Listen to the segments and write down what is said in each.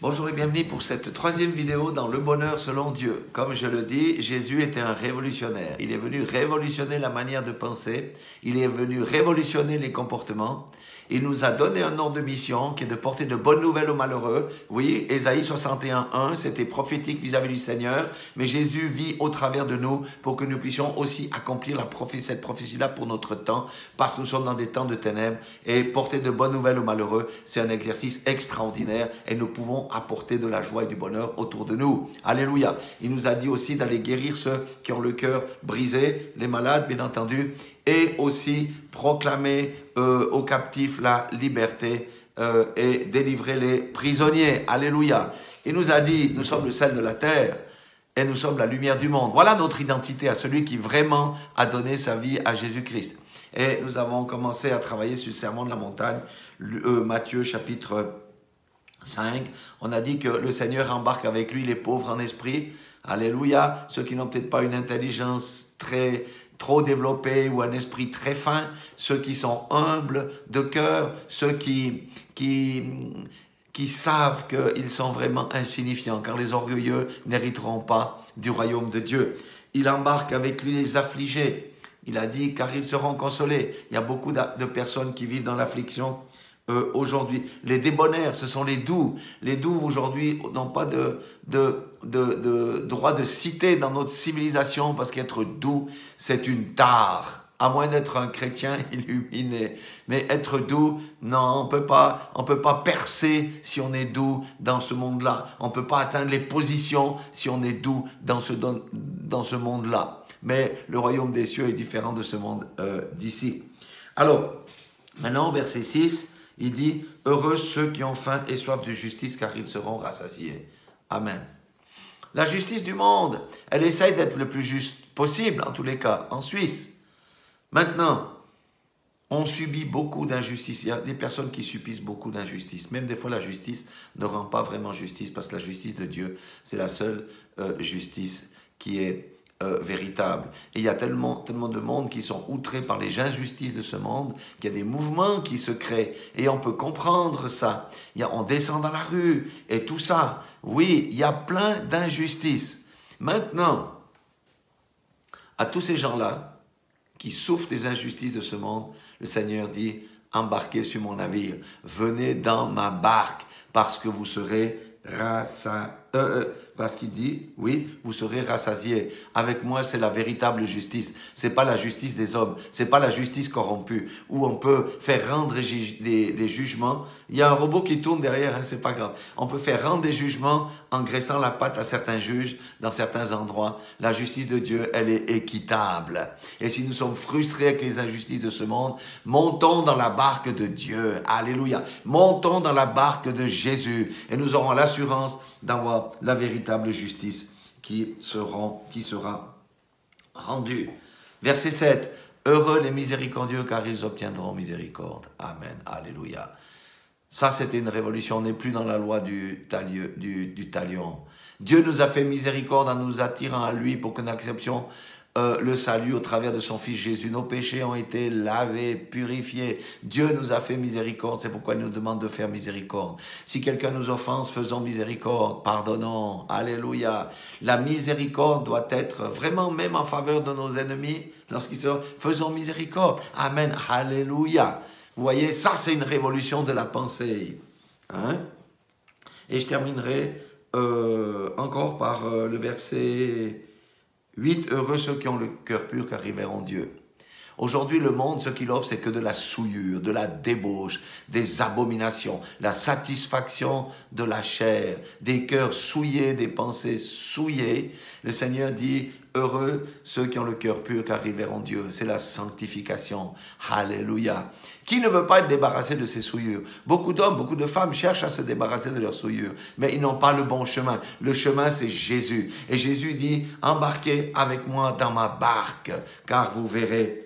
Bonjour et bienvenue pour cette troisième vidéo dans le bonheur selon Dieu. Comme je le dis, Jésus était un révolutionnaire. Il est venu révolutionner la manière de penser. Il est venu révolutionner les comportements. Il nous a donné un ordre de mission qui est de porter de bonnes nouvelles aux malheureux. Oui, Ésaïe 61:1, c'était prophétique vis-à-vis du Seigneur. Mais Jésus vit au travers de nous pour que nous puissions aussi accomplir cette prophétie-là pour notre temps, parce que nous sommes dans des temps de ténèbres. Et porter de bonnes nouvelles aux malheureux, c'est un exercice extraordinaire et nous pouvons apporter de la joie et du bonheur autour de nous. Alléluia. Il nous a dit aussi d'aller guérir ceux qui ont le cœur brisé, les malades, bien entendu, et aussi proclamer aux captifs la liberté et délivrer les prisonniers. Alléluia. Il nous a dit, nous sommes le sel de la terre et nous sommes la lumière du monde. Voilà notre identité à celui qui vraiment a donné sa vie à Jésus-Christ. Et nous avons commencé à travailler sur le sermon de la montagne, Matthieu chapitre 5. On a dit que le Seigneur embarque avec lui les pauvres en esprit. Alléluia. Ceux qui n'ont peut-être pas une intelligence trop développée ou un esprit très fin, ceux qui sont humbles de cœur, ceux qui savent qu'ils sont vraiment insignifiants, car les orgueilleux n'hériteront pas du royaume de Dieu. Il embarque avec lui les affligés. Il a dit, car ils seront consolés. Il y a beaucoup de personnes qui vivent dans l'affliction aujourd'hui. Les débonnaires, ce sont les doux. Les doux, aujourd'hui, n'ont pas de droit de citer dans notre civilisation, parce qu'être doux, c'est une tare. À moins d'être un chrétien illuminé. Mais être doux, non, on peut pas percer si on est doux dans ce monde-là. On peut pas atteindre les positions si on est doux dans ce monde-là. Mais le royaume des cieux est différent de ce monde d'ici. Alors, maintenant, verset 6, il dit « Heureux ceux qui ont faim et soif de justice, car ils seront rassasiés. » Amen. La justice du monde, elle essaye d'être le plus juste possible, en tous les cas, en Suisse. Maintenant, on subit beaucoup d'injustices. Il y a des personnes qui subissent beaucoup d'injustices. Même des fois, la justice ne rend pas vraiment justice, parce que la justice de Dieu, c'est la seule justice qui est véritable. Et il y a tellement de monde qui sont outrés par les injustices de ce monde, qu'il y a des mouvements qui se créent. Et on peut comprendre ça. On descend dans la rue et tout ça. Oui, il y a plein d'injustices. Maintenant, à tous ces gens-là qui souffrent des injustices de ce monde, le Seigneur dit, embarquez sur mon navire, venez dans ma barque, parce que vous serez parce qu'il dit, oui, vous serez rassasiés. Avec moi, c'est la véritable justice. C'est pas la justice des hommes. C'est pas la justice corrompue, où on peut faire rendre des jugements. Il y a un robot qui tourne derrière, hein, c'est pas grave. On peut faire rendre des jugements en graissant la patte à certains juges dans certains endroits. La justice de Dieu, elle est équitable. Et si nous sommes frustrés avec les injustices de ce monde, montons dans la barque de Dieu. Alléluia. Montons dans la barque de Jésus. Et nous aurons l'assurance d'avoir la véritable justice qui sera rendue. Verset 7. Heureux les miséricordieux, car ils obtiendront miséricorde. Amen. Alléluia. Ça, c'était une révolution. On n'est plus dans la loi du talion. Dieu nous a fait miséricorde en nous attirant à lui pour que nous acceptions le salut au travers de son Fils Jésus. Nos péchés ont été lavés, purifiés. Dieu nous a fait miséricorde, c'est pourquoi il nous demande de faire miséricorde. Si quelqu'un nous offense, faisons miséricorde, pardonnons. Alléluia. La miséricorde doit être vraiment même en faveur de nos ennemis, lorsqu'ils se faisons miséricorde. Amen. Alléluia. Vous voyez, ça c'est une révolution de la pensée. Hein? Et je terminerai encore par le verset 8, heureux ceux qui ont le cœur pur, car ils verront Dieu. Aujourd'hui, le monde, ce qu'il offre, c'est que de la souillure, de la débauche, des abominations, la satisfaction de la chair, des cœurs souillés, des pensées souillées. Le Seigneur dit, heureux ceux qui ont le cœur pur, car ils verront Dieu. C'est la sanctification. Alléluia. Qui ne veut pas être débarrassé de ses souillures? Beaucoup d'hommes, beaucoup de femmes cherchent à se débarrasser de leurs souillures, mais ils n'ont pas le bon chemin. Le chemin, c'est Jésus. Et Jésus dit, embarquez avec moi dans ma barque, car vous verrez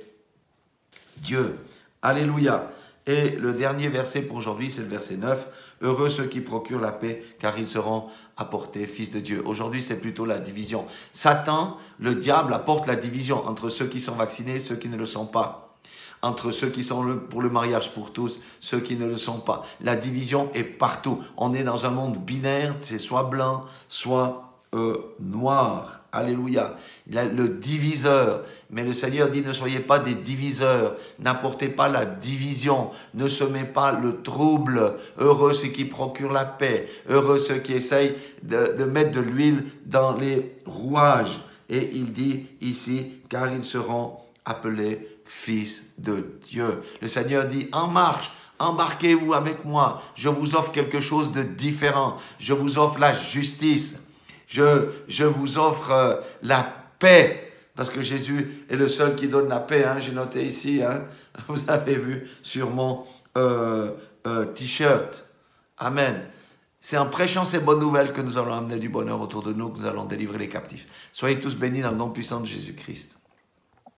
Dieu. Alléluia. Et le dernier verset pour aujourd'hui, c'est le verset 9. Heureux ceux qui procurent la paix, car ils seront apportés fils de Dieu. Aujourd'hui, c'est plutôt la division. Satan, le diable, apporte la division entre ceux qui sont vaccinés et ceux qui ne le sont pas. entre ceux qui sont pour le mariage pour tous, ceux qui ne le sont pas. La division est partout. On est dans un monde binaire, c'est soit blanc, soit noir. Alléluia. Il a le diviseur. Mais le Seigneur dit, ne soyez pas des diviseurs. N'apportez pas la division. Ne semez pas le trouble. Heureux ceux qui procurent la paix. Heureux ceux qui essayent de mettre de l'huile dans les rouages. Et il dit ici, car ils seront appelés fils de Dieu. Le Seigneur dit, en marche. Embarquez-vous avec moi. Je vous offre quelque chose de différent. Je vous offre la justice. Je vous offre la paix, parce que Jésus est le seul qui donne la paix. J'ai noté ici, vous avez vu sur mon t-shirt. Amen. C'est en prêchant ces bonnes nouvelles que nous allons amener du bonheur autour de nous, que nous allons délivrer les captifs. Soyez tous bénis dans le nom puissant de Jésus-Christ.